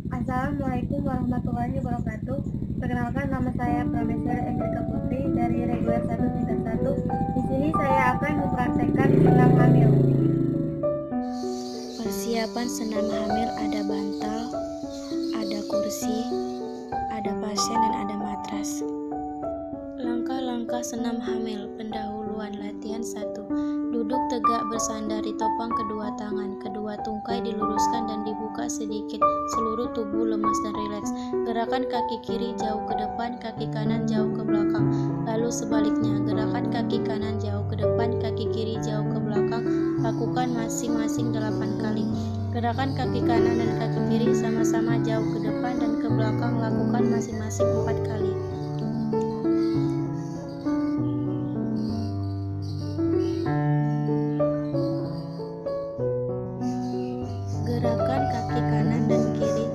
Assalamualaikum warahmatullahi wabarakatuh. Perkenalkan, nama saya Prameswari Endrika Putri dari Reguler 1 Tingkat 1. Di sini saya akan mempraktekkan senam hamil. Persiapan senam hamil ada bantal, ada kursi, ada pasien dan ada matras. Langkah-langkah senam hamil. Pendahuluan latihan 1. Duduk tegak bersandar di topang kedua tangan. Kedua tungkai diluruskan dan dibuka sedikit. Seluruh tubuh lemas dan rileks. Gerakan kaki kiri jauh ke depan, kaki kanan jauh ke belakang. Lalu sebaliknya, gerakan kaki kanan jauh ke depan, kaki kiri jauh ke belakang. Lakukan masing-masing 8 kali. Gerakan kaki kanan dan kaki kiri sama-sama jauh ke depan dan ke belakang. Lakukan masing-masing 4 kali. Gerakan kaki kanan dan kiri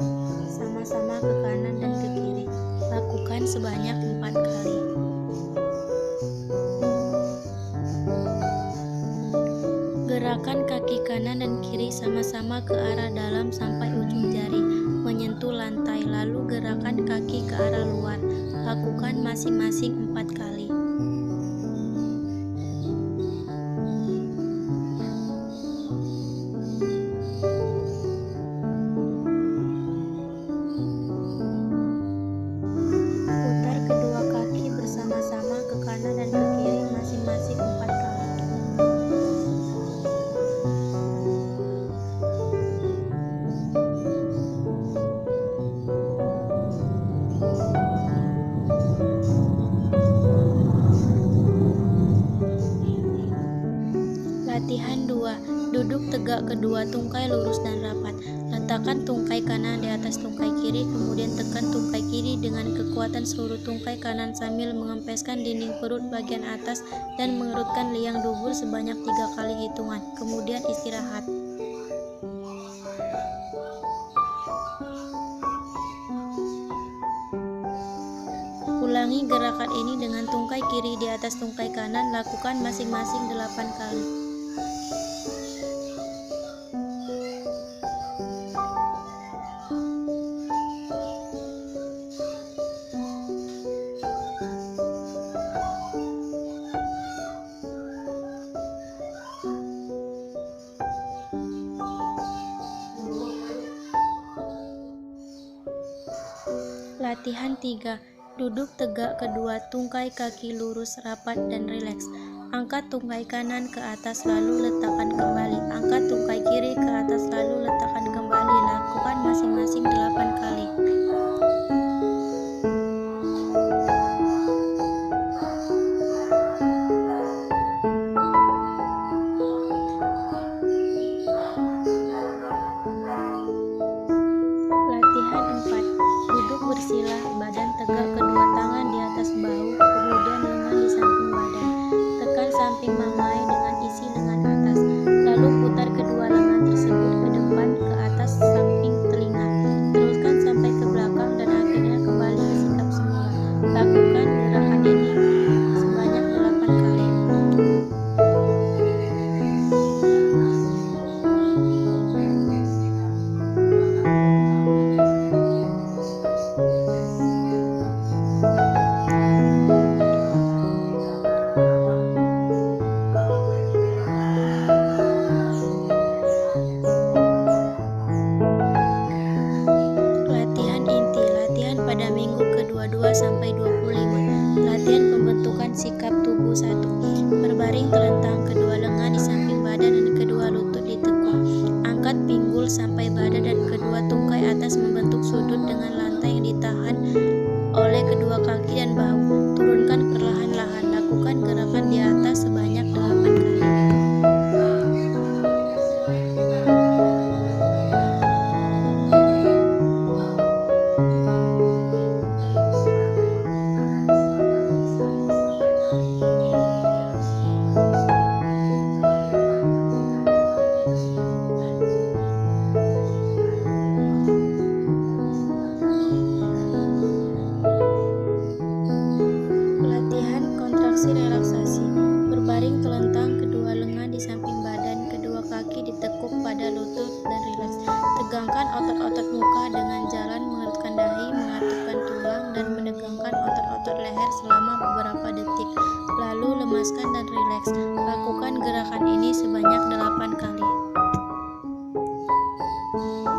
sama-sama ke kanan dan ke kiri. Lakukan sebanyak 4 kali. Gerakan kaki kanan dan kiri sama-sama ke arah dalam sampai ujung jari menyentuh lantai. Lalu gerakan kaki ke arah luar. Lakukan masing-masing 4 kali. Putar kedua kaki bersama-sama ke kanan dan ke kiri masing-masing 4 kali. Latihan 2. Duduk tegak, kedua tungkai lurus dan rapat. Letakkan tungkai kanan di atas tungkai kiri, kemudian tekan tungkai kiri dengan kekuatan seluruh tungkai kanan sambil mengempeskan dinding perut bagian atas dan mengerutkan liang dubur sebanyak 3 kali hitungan. Kemudian istirahat. Ulangi gerakan ini dengan tungkai kiri di atas tungkai kanan, lakukan masing-masing 8 kali. Latihan 3. Duduk tegak, kedua tungkai kaki lurus, rapat dan rileks. Angkat tungkai kanan ke atas lalu letakkan kembali. Angkat tungkai kiri ke atas lalu letakkan kembali. Lakukan masing-masing 8 kali. Latihan 4. Duduk bersila, badan tegak, kedua tangan di atas bahu, kemudian lengan di samping badan. Tekan samping mamae dengan isi lengan atas. Lalu putar kedua lengan tersebut ke depan, ke atas samping telinga. Teruskan sampai ke belakang dan akhirnya kembali ke sikap semula. Lakukan gerakan ini sebanyak 8 kali. Latihan inti. Latihan pada minggu ke-22 sampai 25. Latihan pembentukan sikap tubuh 1. Berbaring telentang, kedua lengan di samping badan dan kedua lutut ditekuk. Angkat pinggul sampai badan dan kedua tungkai atas membentuk sudut dengan lantai yang ditahan oleh kedua kaki dan bahu. Turunkan perlahan-lahan. Lakukan gerakan di atas sebanyak 8 kali. selama beberapa detik, lalu lemaskan dan rileks. Lakukan gerakan ini sebanyak 8 kali.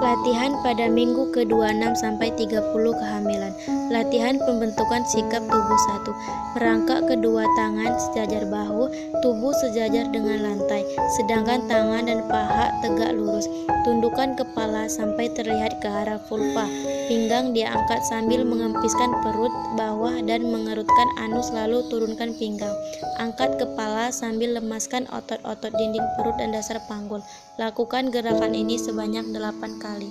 Latihan pada minggu ke-26 sampai 30 kehamilan. Latihan pembentukan sikap tubuh 1. Merangkak kedua tangan sejajar bahu, tubuh sejajar dengan lantai, sedangkan tangan dan paha tegak lurus. Tundukkan kepala sampai terlihat ke arah vulva. Pinggang diangkat sambil mengempiskan perut bawah dan mengerutkan anus, lalu turunkan pinggang. Angkat kepala sambil lemaskan otot-otot dinding perut dan dasar panggul. Lakukan gerakan ini sebanyak 8 kali.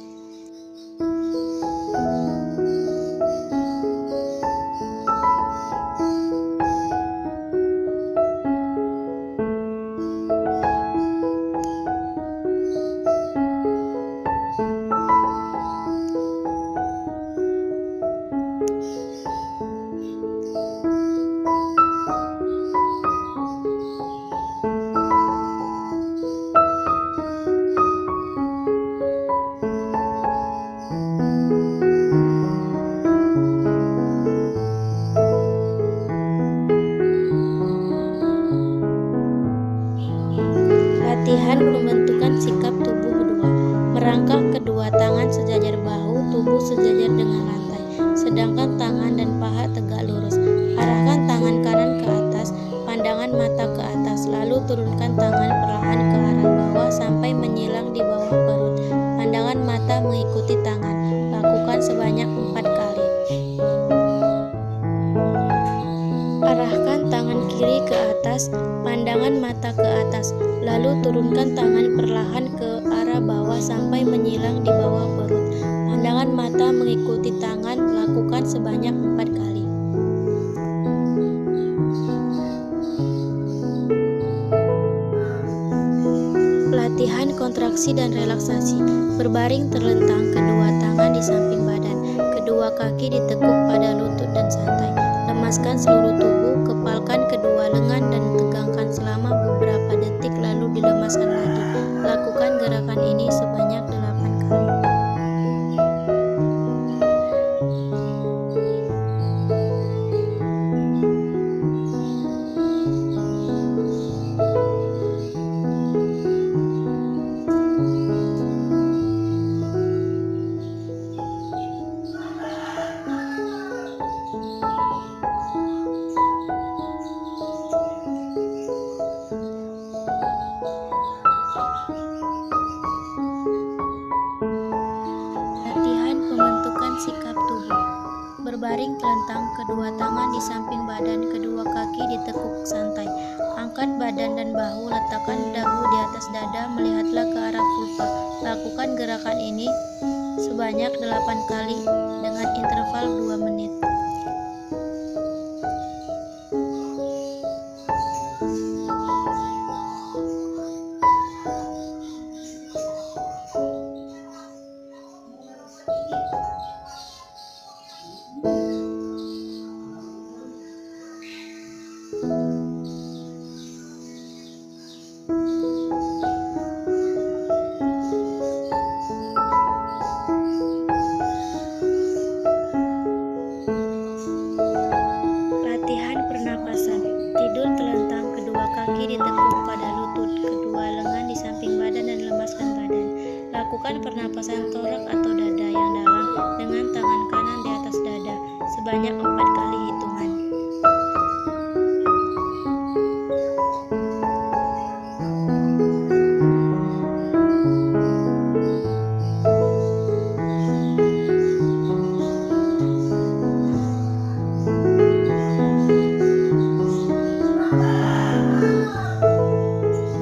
Latihan pembentukan sikap tubuh 2. Merangkak kedua tangan sejajar bahu, tubuh sejajar dengan lantai, sedangkan tangan dan paha tegak lurus. Arahkan tangan kanan ke atas, pandangan mata ke atas, lalu turunkan tangan perlahan ke arah bawah sampai menyilang di bawah perut. Pandangan mata mengikuti tangan. Lakukan sebanyak 4 kali. Arahkan tangan kiri ke atas, pandangan mata ke atas, lalu turunkan tangan perlahan ke arah bawah sampai menyilang di bawah perut. Pandangan mata mengikuti tangan. Lakukan sebanyak 4 kali. Latihan kontraksi dan relaksasi. Berbaring terlentang, kedua tangan di samping badan, kedua kaki ditekuk pada lutut dan santai. Lemaskan seluruh tubuh, kepalkan kedua lengan dan tegangkan selama beberapa detik, lalu dilemaskan lagi. Lakukan gerakan ini sebanyak 8 kali. Sikap tubuh. Berbaring telentang, kedua tangan di samping badan, kedua kaki ditekuk santai. Angkat badan dan bahu, letakkan dagu di atas dada, melihatlah ke arah vulva. Lakukan gerakan ini sebanyak 8 kali dengan interval 2 menit. Ditekuk pada lutut, kedua lengan di samping badan dan lemaskan badan. Lakukan pernapasan torak atau dada yang dalam dengan tangan kanan di atas dada sebanyak 4 kali hitungan.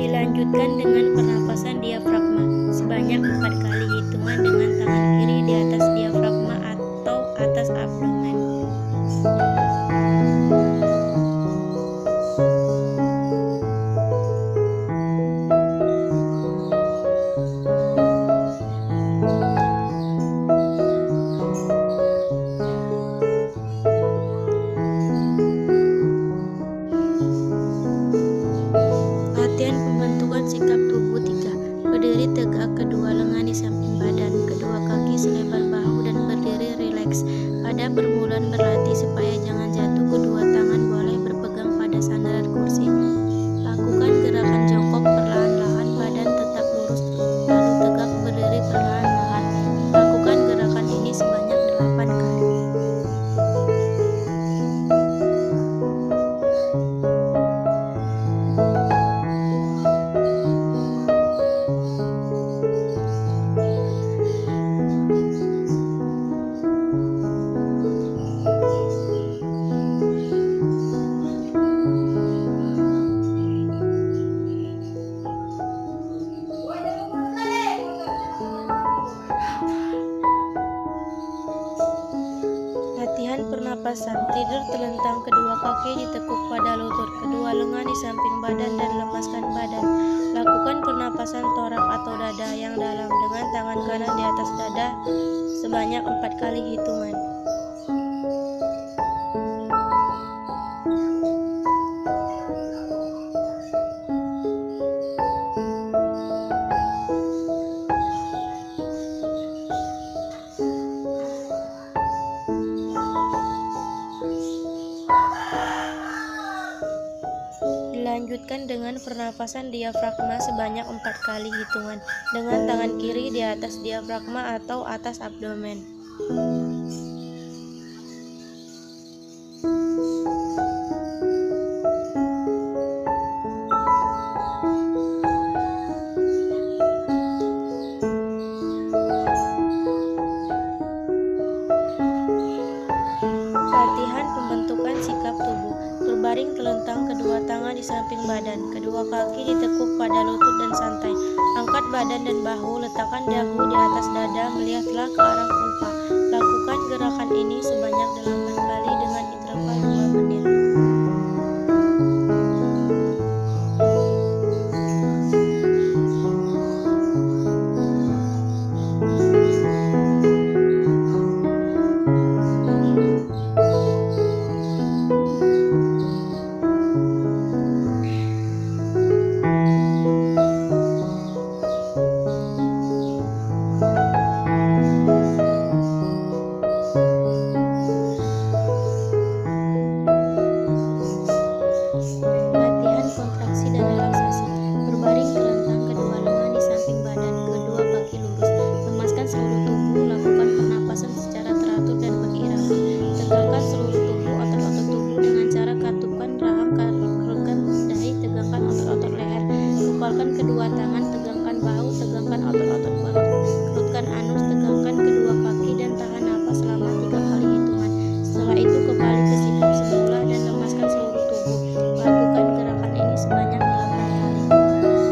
Dilanjutkan dengan pernapasan diafragma sebanyak 4 kali hitungan dengan tangan kiri di atas diafragma atau atas abdomen. Latihan pembentukan sikap tubuh 3. Berdiri tegak, kedua lengan di samping badan, kedua kaki selebar bahu dan berdiri rileks. Pada permulaan berlatih supaya jangan jatuh, kedua tangan Latihan pernapasan. Tidur telentang, kedua kaki ditekuk pada lutut, kedua lengan di samping badan dan lemaskan badan. Lakukan pernapasan torak atau dada yang dalam dengan tangan kanan di atas dada sebanyak 4 kali hitungan. Dilanjutkan dengan pernapasan diafragma sebanyak 4 kali hitungan dengan tangan kiri di atas diafragma atau atas abdomen. Latihan pembentukan sikap tubuh. Berbaring telentang, kedua tangan di samping badan, kedua kaki ditekuk pada lutut dan santai. Angkat badan dan bahu, letakkan dagu di atas dada, melihatlah ke arah vulva. Lakukan gerakan ini sebanyak 8 kali dengan interval 2 menit. Latihan kontraksi dan relaksasi. Berbaring telentang, kedua lengan di samping badan, kedua kaki lurus. Lemaskan seluruh tubuh, lakukan pernapasan secara teratur dan beriringan. Tegakkan seluruh tubuh, otot-otot tubuh dengan cara katupkan rahang, kerutkan dahi, tegakkan otot-otot leher. Kepalkan kedua tangan, tegangkan bahu, tegangkan otot-otot perut. Kerutkan anus, tegangkan kedua kaki dan tahan napas selama 3 kali hitungan. Setelah itu kembali ke sikap semula dan lemaskan seluruh tubuh. Lakukan gerakan ini sebanyak 8 kali.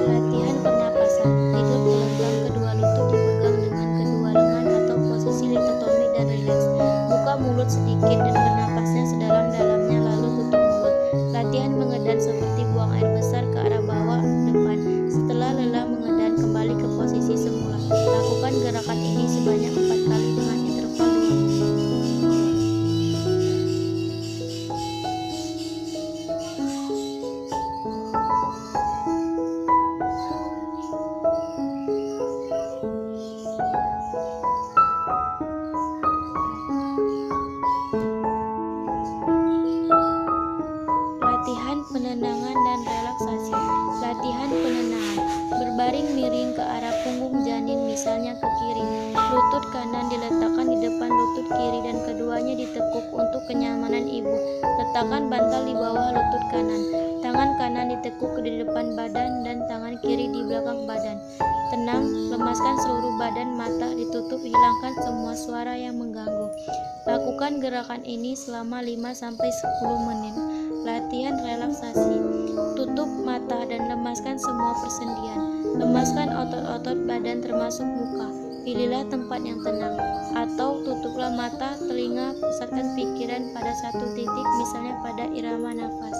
Latihan pernapasan. Tidur telentang, kedua lutut dipegang dengan kedua lengan atau posisi litotomi dan rileks. Buka mulut sedikit dan bernapasnya sedalam-dalamnya lalu tutup mulut. Latihan mengedan seperti buang air besar ke arah bawah depan. Setelah lelah mengedan, kembali ke posisi semula. Lakukan gerakan ini sebanyak 4 kali dengan interval 2 menit. Latihan penenangan dan relaksasi. Latihan penenangan. Berbaring miring ke arah punggung janin, misalnya ke kiri. Lutut kanan diletakkan di depan lutut kiri dan keduanya ditekuk untuk kenyamanan ibu. Letakkan bantal di bawah lutut kanan. Tangan kanan ditekuk di depan badan dan tangan kiri di belakang badan. Tenang, lemaskan seluruh badan, mata ditutup, hilangkan semua suara yang mengganggu. Lakukan gerakan ini selama 5-10 menit. Latihan relaksasi. Tutup mata dan lemaskan semua persendian. Lemaskan otot-otot badan termasuk muka. Pilihlah tempat yang tenang. Atau tutuplah mata, telinga, pusatkan pikiran pada satu titik, misalnya pada irama nafas.